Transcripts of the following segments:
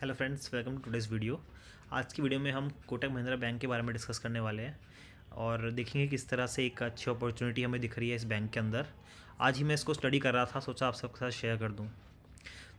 Hello friends, welcome to today's video. आज की video में हम कोटक महिंद्रा बैंक के बारे में डिस्कस करने वाले हैं और देखेंगे किस तरह से एक अच्छी अपॉर्चुनिटी हमें दिख रही है इस बैंक के अंदर। आज ही मैं इसको स्टडी कर रहा था, सोचा आप सबके साथ शेयर कर दूं।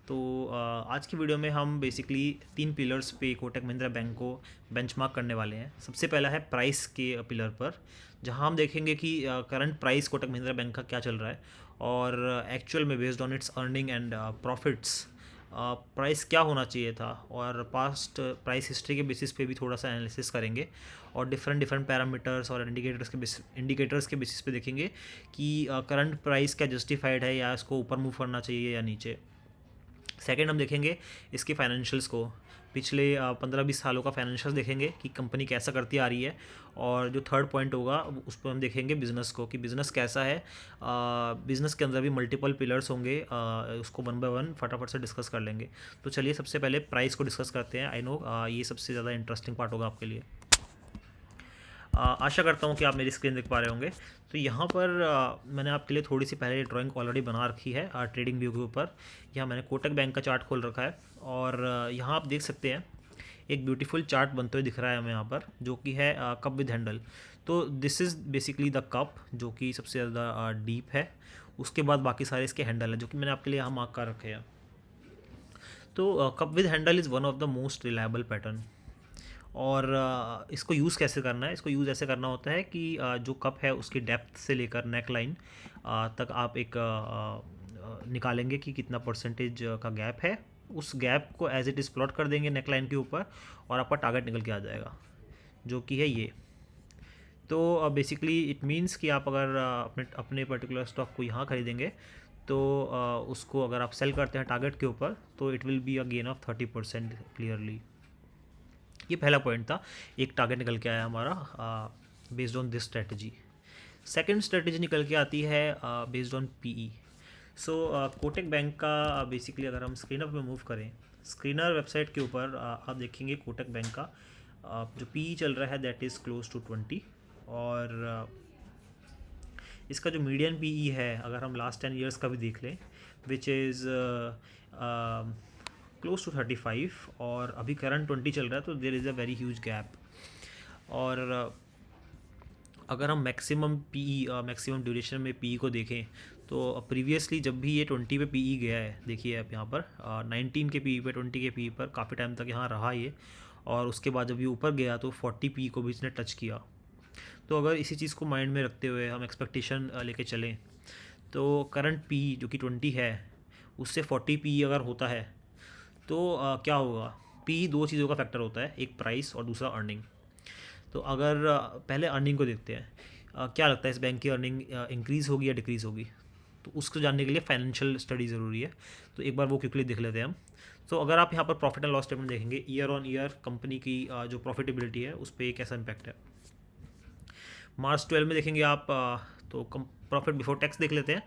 तो आज की वीडियो में हम बेसिकली 3 पिलर्स पे कोटक महिंद्रा बैंक को बेंचमार्क करने वाले हैं। सबसे पहला है प्राइस के पिलर पर, जहां हम देखेंगे कि current price Kotak Mahindra bank का क्या चल रहा है और एक्चुअल में based on it's earning and profits price क्या होना चाहिए था, और पास्ट प्राइस हिस्ट्री के बेसिस पे भी थोड़ा सा एनालिसिस करेंगे और डिफरेंट डिफरेंट पैरामीटर्स और इंडिकेटर्स के बेसिस पे देखेंगे कि करंट प्राइस क्या जस्टिफाइड है या इसको ऊपर मूव करना चाहिए या नीचे। सेकेंड, हम देखेंगे इसके फाइनेंशियल्स को, पिछले 15-20 सालों का फाइनेंशियल्स देखेंगे कि कंपनी कैसा करती आ रही है। और जो थर्ड पॉइंट होगा उस पर हम देखेंगे बिज़नेस को, कि बिज़नेस कैसा है। बिज़नेस के अंदर भी मल्टीपल पिलर्स होंगे, उसको वन बाय वन फटाफट से डिस्कस कर लेंगे। तो चलिए सबसे पहले प्राइस को डिस्कस करते हैं। आई नो ये सबसे ज़्यादा इंटरेस्टिंग पार्ट होगा आपके लिए। आशा करता हूँ कि आप मेरी स्क्रीन देख पा रहे होंगे। तो यहाँ पर मैंने आपके लिए थोड़ी सी पहले ड्राइंग ऑलरेडी बना रखी है ट्रेडिंग व्यू के ऊपर। यहाँ मैंने कोटक बैंक का चार्ट खोल रखा है और यहाँ आप देख सकते हैं एक ब्यूटीफुल चार्ट बनते हुए दिख रहा है हमें यहाँ पर, जो कि है कप विद हैंडल। तो this is basically the cup, जो कि सबसे ज़्यादा डीप है। उसके बाद बाकी सारे इसके हैंडल हैं, जो कि मैंने आपके लिए यहाँ मार्क कर रखे हैं। तो cup with handle is one of the most reliable pattern. और इसको यूज़ कैसे करना है, इसको यूज़ ऐसे करना होता है कि जो कप है उसकी डेप्थ से लेकर नेक लाइन तक आप एक निकालेंगे कि कितना परसेंटेज का गैप है। उस गैप को एज इट इज़ प्लॉट कर देंगे नेक लाइन के ऊपर और आपका टारगेट निकल के आ जाएगा, जो कि है ये। तो बेसिकली इट मीन्स कि आप अगर अपने अपने पर्टिकुलर स्टॉक को यहाँ खरीदेंगे तो उसको अगर आप सेल करते हैं टारगेट के ऊपर, तो it will be a gain of 30% clearly. ये पहला पॉइंट था, एक टारगेट निकल के आया हमारा based on this strategy. Second strategy निकल के आती है based on PE. So Kotak bank का बेसिकली अगर हम स्क्रीनर पे मूव करें, स्क्रीनर वेबसाइट के ऊपर आप देखेंगे कोटक बैंक का जो पीई चल रहा है दैट इज़ क्लोज टू 20। और इसका जो मीडियन पीई है, अगर हम लास्ट 10 ईयर्स का भी देख लें, विच इज़ क्लोज टू 35, और अभी करंट 20 चल रहा है, तो there is a very huge gap. और अगर हम मैक्सिमम ड्यूरेशन में पीई को देखें, तो प्रीवियसली जब भी ये 20 पे पीई गया है, देखिए आप यहाँ पर 19 के पीई पे, 20 के पीई पर काफ़ी टाइम तक यहाँ रहा ये। और उसके बाद जब ये ऊपर गया तो 40 पीई को भी इसने टच किया। तो अगर इसी चीज़ को माइंड में रखते हुए हम एक्सपेक्टेशन लेके चलें, तो करंट पीई जो कि 20 है, उससे 40 पीई अगर होता है तो क्या होगा। पी दो चीज़ों का फैक्टर होता है, एक प्राइस और दूसरा अर्निंग। तो अगर पहले अर्निंग को देखते हैं, क्या लगता है इस बैंक की अर्निंग इंक्रीज़ होगी या डिक्रीज़ होगी। तो उसको जानने के लिए फाइनेंशियल स्टडी ज़रूरी है, तो एक बार वो क्विकली देख लेते हैं हम। तो अगर आप यहाँ पर प्रॉफिट एंड लॉस स्टेटमेंट देखेंगे, ईयर ऑन ईयर कंपनी की जो प्रॉफिटेबिलिटी है उस पर एक ऐसा इम्पैक्ट है। मार्च 12 में देखेंगे आप तो प्रॉफिट बिफोर टैक्स देख लेते हैं।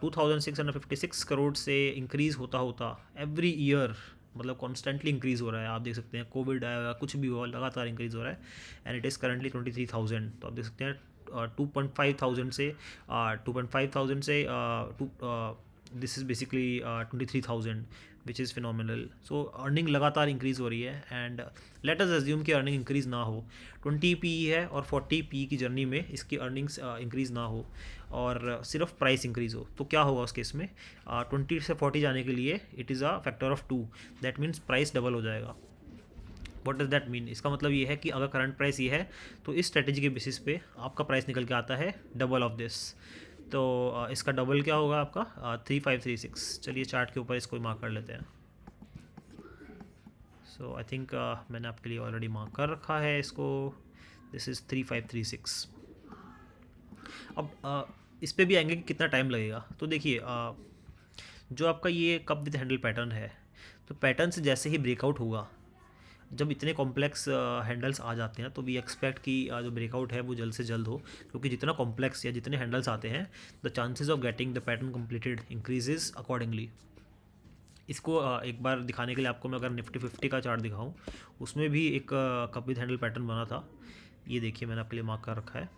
2656 करोड़ से इंक्रीज़ होता होता एवरी ईयर, मतलब कॉन्स्टेंटली इंक्रीज़ हो रहा है। आप देख सकते हैं कोविड आया कुछ भी हुआ, लगातार इंक्रीज़ हो रहा है एंड इट इज़ करंटली 23,000। तो आप देख सकते हैं 2.5 से 2.5 से this is basically 23,000, which is phenomenal. So earning लगातार इंक्रीज़ हो रही है एंड लेट अस अज्यूम कि अर्निंग इंक्रीज़ ना हो। 20 पी है और 40 पी की जर्नी में इसकी अर्निंग्स इंक्रीज़ ना हो और सिर्फ प्राइस इंक्रीज़ हो, तो क्या होगा उस केस में। 20 से 40 जाने के लिए it is a factor of 2, that means price double हो जाएगा। व्हाट डज दैट मीन, इसका मतलब ये है कि अगर करंट प्राइस ये है तो इस स्ट्रेटजी के बेसिस पे आपका प्राइस निकल के आता है डबल ऑफ दिस। तो इसका डबल क्या होगा आपका 3536। चलिए चार्ट के ऊपर इसको मार्क कर लेते हैं। सो आई थिंक मैंने आपके लिए ऑलरेडी मार्क कर रखा है इसको। This is 3536। अब इस पे भी आएंगे कि कितना टाइम लगेगा। तो देखिए जो आपका ये कप विद हैंडल पैटर्न है, तो पैटर्न से जैसे ही ब्रेकआउट होगा, जब इतने कॉम्प्लेक्स हैंडल्स आ जाते हैं, तो वी एक्सपेक्ट कि जो ब्रेकआउट है वो जल्द से जल्द हो, क्योंकि जितना कॉम्प्लेक्स या जितने हैंडल्स आते हैं, the chances of getting the pattern completed increases accordingly. इसको एक बार दिखाने के लिए आपको मैं अगर निफ्टी 50 का चार्ट दिखाऊं, उसमें भी एक कप विद हैंडल पैटर्न बना था। ये देखिए मैंने आपके लिए मार्क कर रखा है।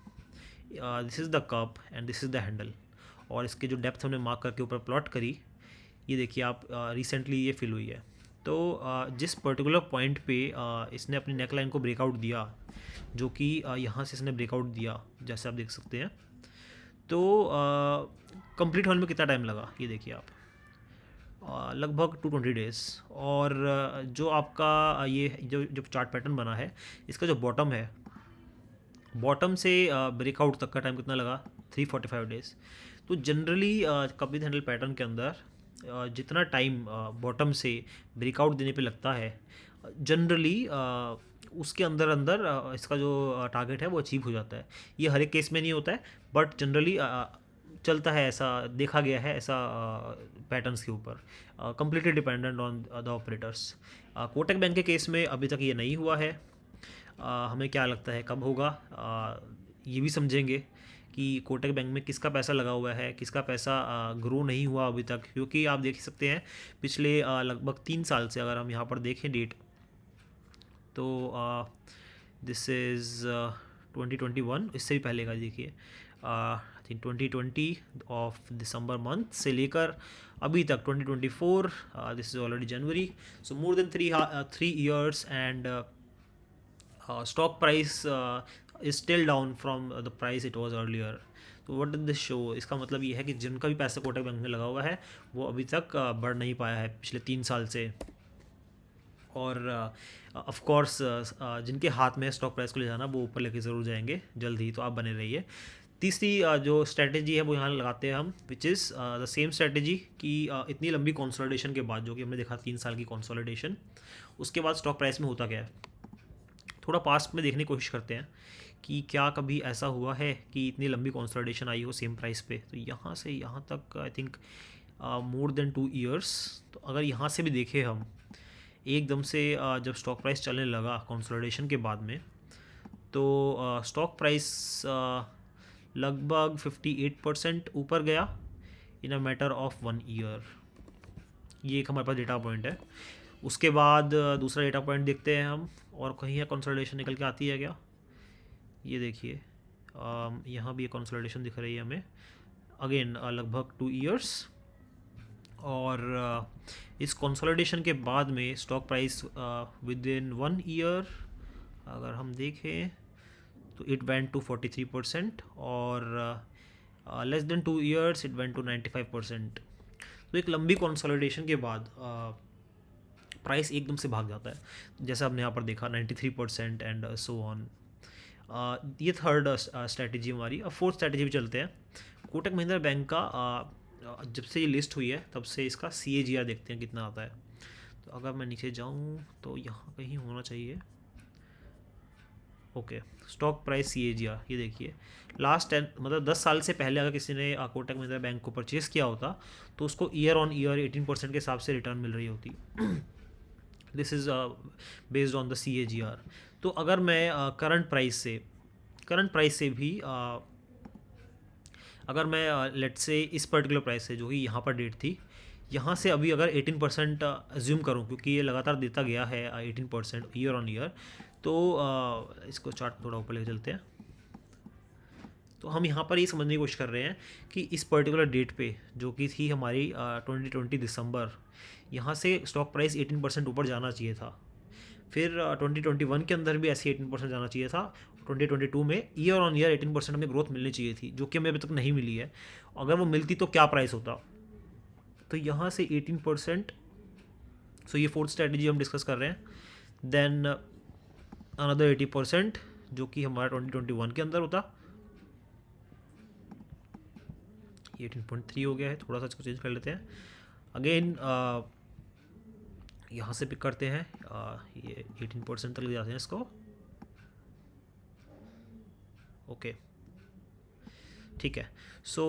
This is the cup and this is the handle, और इसके जो डेप्थ हमने मार्क करके ऊपर प्लॉट करी, ये देखिए आप रिसेंटली ये फिल हुई है। तो जिस पर्टिकुलर पॉइंट पे इसने अपनी नेक लाइन को ब्रेकआउट दिया, जो कि यहाँ से इसने ब्रेकआउट दिया जैसे आप देख सकते हैं, तो कंप्लीट होने में कितना टाइम लगा ये देखिए आप, लगभग 220 डेज़। और जो आपका ये जो चार्ट पैटर्न बना है, इसका जो बॉटम है, बॉटम से ब्रेकआउट तक का टाइम कितना लगा, 345 डेज़। तो जनरली कपिल हैंडल पैटर्न के अंदर जितना टाइम बॉटम से ब्रेकआउट देने पे लगता है, जनरली उसके अंदर अंदर इसका जो टारगेट है वो अचीव हो जाता है। ये हर एक केस में नहीं होता है, बट जनरली चलता है, ऐसा देखा गया है, ऐसा पैटर्न्स के ऊपर, completely dependent on the operators. Kotak bank के केस में अभी तक ये नहीं हुआ है। हमें क्या लगता है कब होगा, ये भी समझेंगे कि कोटक बैंक में किसका पैसा लगा हुआ है, किसका पैसा ग्रो नहीं हुआ अभी तक। क्योंकि आप देख सकते हैं पिछले लगभग 3 साल से अगर हम यहाँ पर देखें डेट, तो दिस इज़ 2021, इससे भी पहले का देखिए, I think 2020 of December month से लेकर अभी तक 2024, this is already January, so more than 3 years and stock price is still down from the price it was earlier. तो व्हाट डज दिस शो, इसका मतलब ये है कि जिनका भी पैसा कोटक बैंक में लगा हुआ है वो अभी तक बढ़ नहीं पाया है पिछले 3 साल से। और ऑफ कोर्स जिनके हाथ में स्टॉक प्राइस को ले जाना वो ऊपर लेके ज़रूर जाएंगे जल्द ही, तो आप बने रहिए। तीसरी जो स्ट्रैटेजी है वो यहाँ लगाते हैं हम, which is the same strategy कि इतनी लंबी कंसोलिडेशन के बाद, जो कि हमने देखा 3 साल की कंसोलिडेशन, उसके बाद स्टॉक प्राइस में होता क्या है, थोड़ा पास्ट में देखने की कोशिश करते हैं कि क्या कभी ऐसा हुआ है कि इतनी लंबी कंसोलिडेशन आई हो सेम प्राइस पे। तो यहाँ से यहाँ तक I think more than 2 years। तो अगर यहाँ से भी देखें हम एकदम से जब स्टॉक प्राइस चलने लगा कंसोलिडेशन के बाद में, तो स्टॉक प्राइस लगभग 58% ऊपर गया इन अ मैटर ऑफ 1 year। ये एक हमारे पास डेटा पॉइंट है। उसके बाद दूसरा डेटा पॉइंट देखते हैं हम, और कहीं है कंसोलिडेशन निकल के आती है क्या, ये देखिए यहाँ भी एक कंसोलिडेशन दिख रही है हमें, अगेन लगभग 2 years। और इस कंसोलिडेशन के बाद में stock price with in 1 year अगर हम देखें तो इट वेंट टू 43%, और less than 2 years it went to 95%। तो एक लंबी कंसोलिडेशन के बाद प्राइस एकदम से भाग जाता है, जैसा हमने यहाँ पर देखा 93% एंड सो ऑन। ये थर्ड स्ट्रैटेजी हमारी। अब फोर्थ स्ट्रैटेजी भी चलते हैं। कोटक महिंद्रा बैंक का जब से ये लिस्ट हुई है तब से इसका CAGR देखते हैं कितना आता है। तो अगर मैं नीचे जाऊँ तो यहाँ कहीं होना चाहिए, ओके, स्टॉक प्राइस CAGR, ये देखिए लास्ट 10 मतलब 10 साल से पहले अगर किसी ने कोटक महिंद्रा बैंक को परचेज़ किया होता तो उसको ईयर ऑन ईयर 18% के हिसाब से रिटर्न मिल रही होती। This is based on the CAGR। तो अगर मैं करंट प्राइस से भी अगर मैं लेट्स से इस पर्टिकुलर प्राइस से, जो कि यहाँ पर डेट थी, यहाँ से अभी अगर 18% अज्यूम करूँ, क्योंकि ये लगातार देता गया है 18% ईयर ऑन ईयर, तो इसको चार्ट थोड़ा ऊपर ले चलते हैं। तो हम यहाँ पर ये समझने की कोशिश कर रहे हैं कि इस पर्टिकुलर डेट पे, जो कि थी हमारी 2020 दिसंबर, यहाँ से स्टॉक प्राइस 18% ऊपर जाना चाहिए था। फिर 2021 के अंदर भी ऐसे 18% जाना चाहिए था। 2022 में ईयर ऑन ईयर 18% हमें ग्रोथ मिलनी चाहिए थी, जो कि हमें अभी तक नहीं मिली है। अगर वो मिलती तो क्या प्राइस होता। तो यहाँ से 18%, सो ये फोर्थ स्ट्रैटेजी हम डिस्कस कर रहे हैं। देन अनदर 80% जो कि हमारा 2021 के अंदर होता, 18.3 हो गया है, थोड़ा सा इसको चेंज कर लेते हैं। अगेन यहाँ से पिक करते हैं, ये 18% तक ले जाते हैं इसको, ओके ठीक है। सो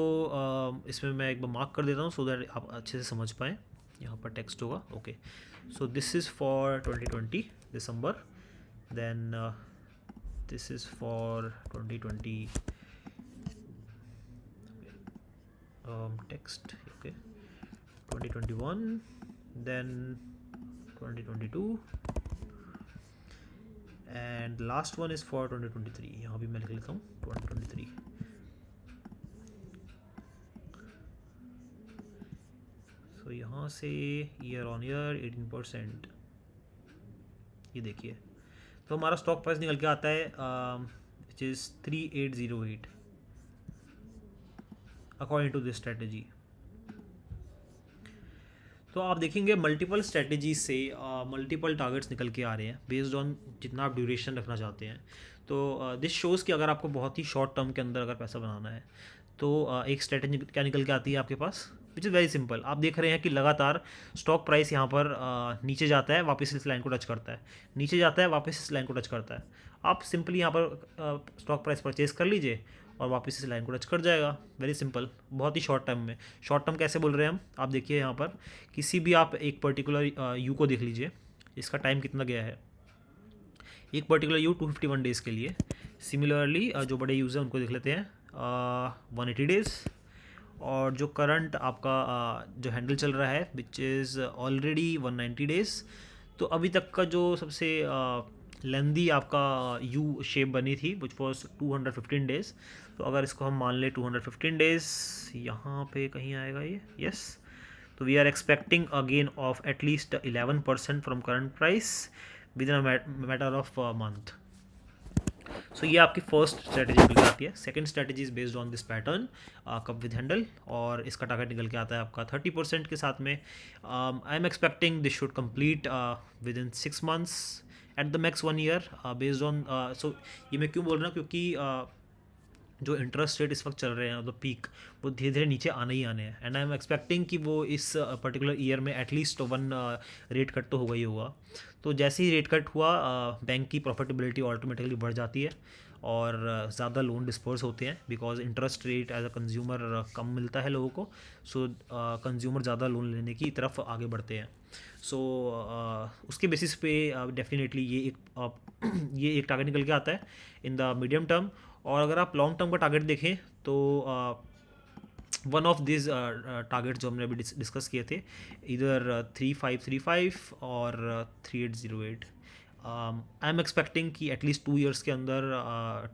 इसमें मैं एक बार मार्क कर देता हूँ सो दैट आप अच्छे से समझ पाएँ। यहाँ पर टेक्स्ट होगा, okay. So this is for 2020 December, then this is for 2020 text, okay, 2021, then 2022, and last one is for 2023। यहाँ भी मैं लिख लेता हूँ 2023। so यहाँ से ईयर ऑन ईयर 18%, ये देखिए। तो हमारा स्टॉक प्राइस निकल के आता है which is 3808 according to this strategy. तो आप देखेंगे मल्टीपल स्ट्रेटजीज से मल्टीपल टारगेट्स निकल के आ रहे हैं बेस्ड ऑन जितना आप ड्यूरेशन रखना चाहते हैं। तो दिस शोज़ कि अगर आपको बहुत ही शॉर्ट टर्म के अंदर अगर पैसा बनाना है तो एक स्ट्रेटजी क्या निकल के आती है आपके पास, विच इज़ वेरी सिंपल। आप देख रहे हैं कि लगातार स्टॉक प्राइस यहाँ पर नीचे जाता है, वापस इस लाइन को टच करता है, नीचे जाता है, वापस इस लाइन को टच करता है। आप सिंपली यहाँ पर स्टॉक प्राइस परचेज कर लीजिए और वापस इस लाइन को टच कर जाएगा। वेरी सिंपल, बहुत ही शॉर्ट टर्म में। शॉर्ट टर्म कैसे बोल रहे हैं हम, आप देखिए यहाँ पर किसी भी आप एक पर्टिकुलर यू को देख लीजिए, इसका टाइम कितना गया है, एक पर्टिकुलर यू 251 डेज़ के लिए। सिमिलरली जो बड़े यूज़ हैं उनको देख लेते हैं 180 डेज़, और जो करंट आपका जो हैंडल चल रहा है विच इज़ ऑलरेडी 190 डेज़। तो अभी तक का जो सबसे लेंदी आपका यू शेप बनी थी विच वॉज 215 डेज़। तो अगर इसको हम मान लें 215 डेज़, यहाँ पे कहीं आएगा ये, यस। तो we are expecting a gain of at least 11% from current price within a matter of month. So ये आपकी फर्स्ट स्ट्रेटजी निकल के आती है। Second strategy is based on this pattern cup with handle, और इसका टारगेट निकल के आता है आपका 30% के साथ में। I am expecting this should complete within 6 months at the max 1 year based on. So ये मैं क्यों बोल रहा हूँ, क्योंकि जो इंटरेस्ट रेट इस वक्त चल रहे हैं मतलब पीक, वो धीरे धीरे नीचे आने ही आने हैं। एंड आई एम एक्सपेक्टिंग कि वो इस पर्टिकुलर ईयर में एटलीस्ट 1 रेट कट तो होगा ही होगा। तो जैसे ही रेट कट हुआ बैंक की प्रॉफिटेबिलिटी ऑटोमेटिकली बढ़ जाती है और ज़्यादा लोन डिस्पर्स होते हैं, because interest rate as a consumer कम मिलता है लोगों को। सो कंज्यूमर ज़्यादा लोन लेने की तरफ आगे बढ़ते हैं। सो उसके बेसिस पे डेफिनेटली ये एक टारगेट निकल के आता है इन द मीडियम टर्म। और अगर आप लॉन्ग टर्म का टारगेट देखें तो वन ऑफ दिस टारगेट जो हमने अभी डिस्कस किए थे, इधर 3535 और 3808। आई एम एक्सपेक्टिंग कि एटलीस्ट 2 years के अंदर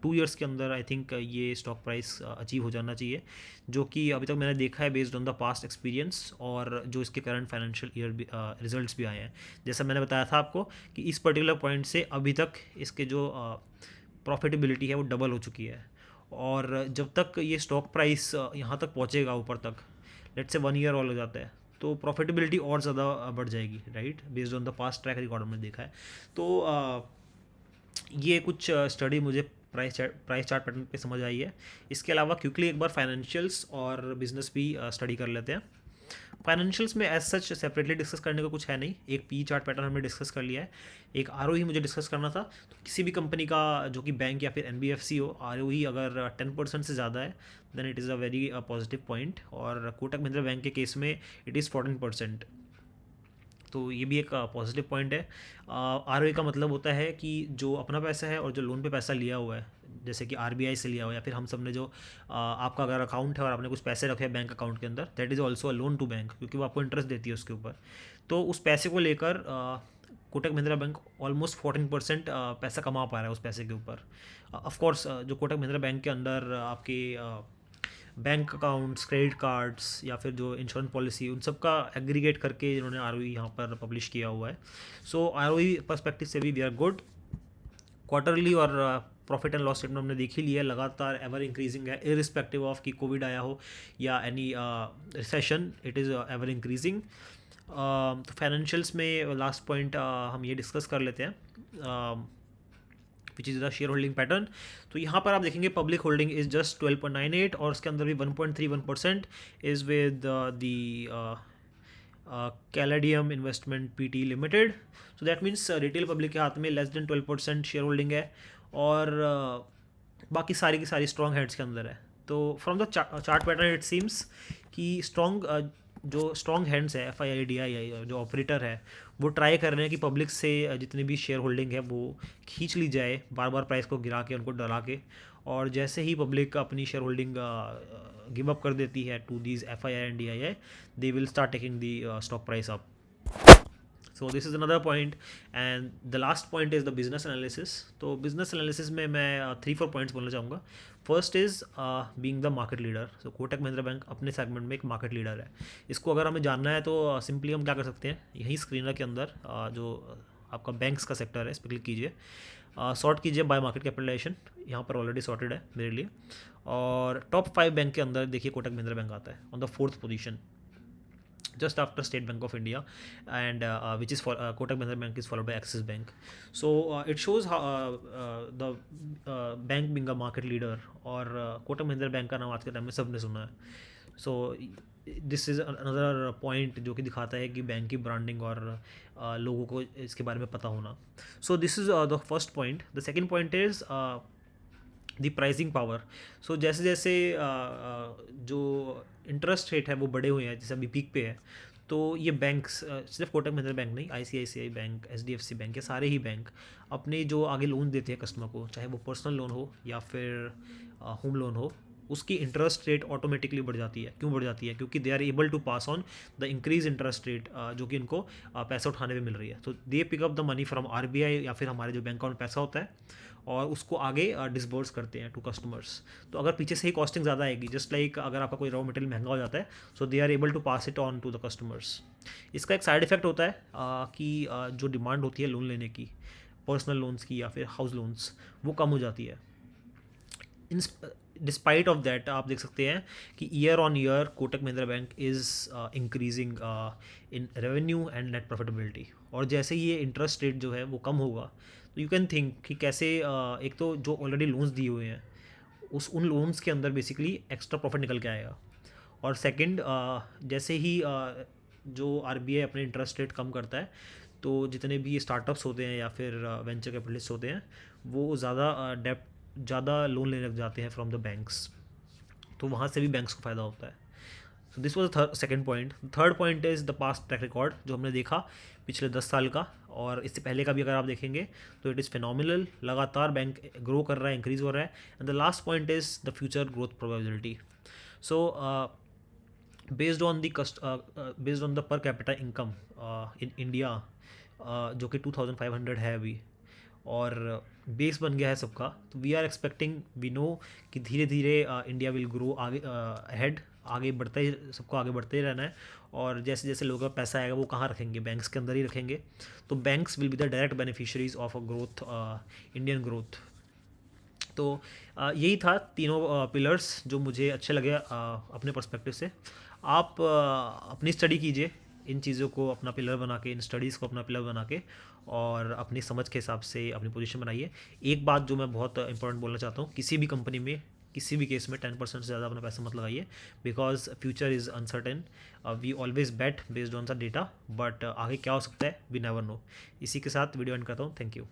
2 years के अंदर आई थिंक ये स्टॉक प्राइस अचीव हो जाना चाहिए, जो कि अभी तक मैंने देखा है based on the past experience और जो इसके करंट फाइनेंशियल ईयर रिजल्ट्स भी आए हैं। जैसा मैंने बताया था आपको कि इस पर्टिकुलर पॉइंट से अभी तक इसके जो प्रॉफिटेबिलिटी है वो डबल हो चुकी है। और जब तक ये स्टॉक प्राइस यहाँ तक पहुँचेगा ऊपर तक, लेट्स से 1 year और हो जाता है, तो प्रॉफिटेबिलिटी और ज़्यादा बढ़ जाएगी, right, based on the past track record हमने देखा है। तो ये कुछ स्टडी मुझे प्राइस चार्ट पैटर्न पे समझ आई है। इसके अलावा क्विकली एक बार फाइनेंशियल्स और बिजनेस भी स्टडी कर लेते हैं। फाइनेंशियल्स में एज सच सेपरेटली डिस्कस करने को कुछ है नहीं, एक पी चार्ट पैटर्न हमने डिस्कस कर लिया है, एक आर मुझे डिस्कस करना था। तो किसी भी कंपनी का जो कि बैंक या फिर NBFC हो, आर अगर 10% से ज़्यादा है then it is a very positive point, और कोटक महिंद्रा बैंक के केस में इट इज़ 14%। तो ये भी एक पॉजिटिव पॉइंट है। ROE का मतलब होता है कि जो अपना पैसा है और जो लोन पे पैसा लिया हुआ है, जैसे कि RBI से लिया हुआ है, या फिर हम सब ने जो आपका अगर अकाउंट है और आपने कुछ पैसे रखे हैं बैंक अकाउंट के अंदर, that is also a loan to bank, क्योंकि वो आपको इंटरेस्ट देती है उसके ऊपर। तो उस पैसे को लेकर कोटक महिंद्रा बैंक ऑलमोस्ट 14% पैसा कमा पा रहा है उस पैसे के ऊपर। ऑफकोर्स जो कोटक महिंद्रा बैंक के अंदर आपके बैंक अकाउंट्स, क्रेडिट कार्ड्स या फिर जो इंश्योरेंस पॉलिसी, उन सब का एग्रीगेट करके इन्होंने ROE यहाँ पर पब्लिश किया हुआ है। सो ROE पर्सपेक्टिव से भी वी आर गुड। क्वार्टरली और प्रॉफिट एंड लॉस स्टेटमेंट हमने देख ही लिया है, लगातार एवर इंक्रीजिंग है, इरिस्पेक्टिव ऑफ कि कोविड आया हो या any recession, it is ever increasing. तो फाइनेंशियल्स में लास्ट पॉइंट हम ये डिस्कस कर लेते हैं which is the share holding pattern. तो यहाँ पर आप देखेंगे पब्लिक होल्डिंग इज़ जस्ट 12.98, और उसके अंदर भी 1.31% is with the caladium investment PT limited. So that means retail public के हाथ में लेस देन 12% शेयर होल्डिंग है, और बाकी सारी की सारी स्ट्रॉन्ग हेड्स के अंदर है। तो from the chart pattern it seems कि जो स्ट्रॉन्ग हैंड्स है FII जो ऑपरेटर है, वो ट्राई कर रहे हैं कि पब्लिक से जितनी भी शेयर होल्डिंग है वो खींच ली जाए, बार बार प्राइस को गिरा के, उनको डरा के, और जैसे ही पब्लिक अपनी शेयर होल्डिंग गिव अप कर देती है to these FII and DII, they will start taking the stock price up. So this is another point and the last point is the business analysis. तो business analysis में मैं 3-4 points बोलना चाहूँगा. First is being the market leader. So Kotak Mahindra bank अपने segment में एक market leader है. इसको अगर हमें जानना है तो सिंपली हम क्या कर सकते हैं, यहीं स्क्रीनर के अंदर जो आपका बैंक्स का सेक्टर है इस पर क्लिक कीजिए, सॉर्ट कीजिए बाय मार्केट कैपिटलाइजेशन. यहाँ पर ऑलरेडी सॉर्टेड है मेरे लिए. और टॉप 5 बैंक के अंदर देखिए कोटक महिंद्रा बैंक आता है on the 4th position, just after State Bank of India, and which is for Kotak Mahindra Bank is followed by Axis Bank. So it shows how the bank being a market leader. और Kotak Mahindra Bank का नाम आज के time में सबने सुना है. So this is another point जो कि दिखाता है कि बैंक की ब्रांडिंग और लोगों को इसके बारे में पता होना. So this is the first point. The second point is the pricing power. So जैसे जैसे जो इंटरेस्ट रेट है वो बढ़े हुए हैं, जैसे अभी पीक पे है, तो ये बैंक्स, सिर्फ कोटक महिंद्रा बैंक नहीं, ICICI बैंक, HDFC बैंक, ये सारे ही बैंक अपने जो आगे लोन देते हैं कस्टमर को, चाहे वो पर्सनल लोन हो या फिर होम लोन हो, उसकी इंटरेस्ट रेट ऑटोमेटिकली बढ़ जाती है. क्यों बढ़ जाती है? क्योंकि they are able to pass on the increase interest rate जो कि इनको पैसा उठाने में मिल रही है. तो they pick up the money from RBI या फिर हमारे जो बैंक अकाउंट में पैसा होता है और उसको आगे डिसबर्स करते हैं टू कस्टमर्स. तो अगर पीछे से ही कॉस्टिंग ज़्यादा आएगी, जस्ट लाइक अगर आपका कोई रॉ मटेरियल महंगा हो जाता है, so they are able to pass it on to the customers. इसका एक साइड इफेक्ट होता है कि जो डिमांड होती है लोन लेने की, पर्सनल लोन्स की या फिर हाउस लोन्स, वो कम हो जाती है. डिस्पाइट ऑफ दैट आप देख सकते हैं कि year on year Kotak Mahindra bank is increasing in revenue and net profitability. और जैसे ही ये इंटरेस्ट रेट जो है वो कम होगा, तो यू कैन थिंक कि कैसे एक तो जो ऑलरेडी लोन्स दिए हुए हैं उन लोन्स के अंदर बेसिकली एक्स्ट्रा प्रॉफिट निकल के आएगा. और सेकंड, जैसे ही जो RBI अपने इंटरेस्ट रेट कम करता है, तो जितने भी स्टार्टअप्स होते हैं या फिर वेंचर कैपिटलिस्ट होते हैं, वो ज़्यादा लोन लेने लग जाते हैं फ्रॉम द बैंक्स. तो वहाँ से भी बैंक्स को फ़ायदा होता है. So this was the second point. Third point is the past track record जो हमने देखा पिछले 10 साल का, और इससे पहले का भी अगर आप देखेंगे तो इट इज़ फिनोमिनल. लगातार बैंक ग्रो कर रहा है, इंक्रीज़ हो रहा है. And the last point is the future growth probability. So based on the per capita income in India जो कि 2500 है अभी, और बेस बन गया है सबका, तो we are expecting, we know कि धीरे धीरे इंडिया विल ग्रो आगे अहेड, आगे बढ़ते ही, सबको आगे बढ़ते ही रहना है. और जैसे जैसे लोगों का पैसा आएगा वो कहाँ रखेंगे? बैंक्स के अंदर ही रखेंगे. तो banks will be the direct beneficiaries of a growth, Indian growth. तो यही था तीनों पिलर्स जो मुझे अच्छे लगे अपने पर्सपेक्टिव से. आप अपनी स्टडी कीजिए इन चीज़ों को अपना पिलर बना के, इन स्टडीज़ को अपना पिलर बना के, और अपनी समझ के हिसाब से अपनी पोजीशन बनाइए. एक बात जो मैं बहुत इंपॉर्टेंट बोलना चाहता हूँ, किसी भी कंपनी में किसी भी केस में 10% से ज़्यादा अपना पैसा मत लगाइए, because future is uncertain. We always bet based on the data, but आगे क्या हो सकता है वी नेवर नो. इसी के साथ वीडियो एंड करता हूँ. Thank you.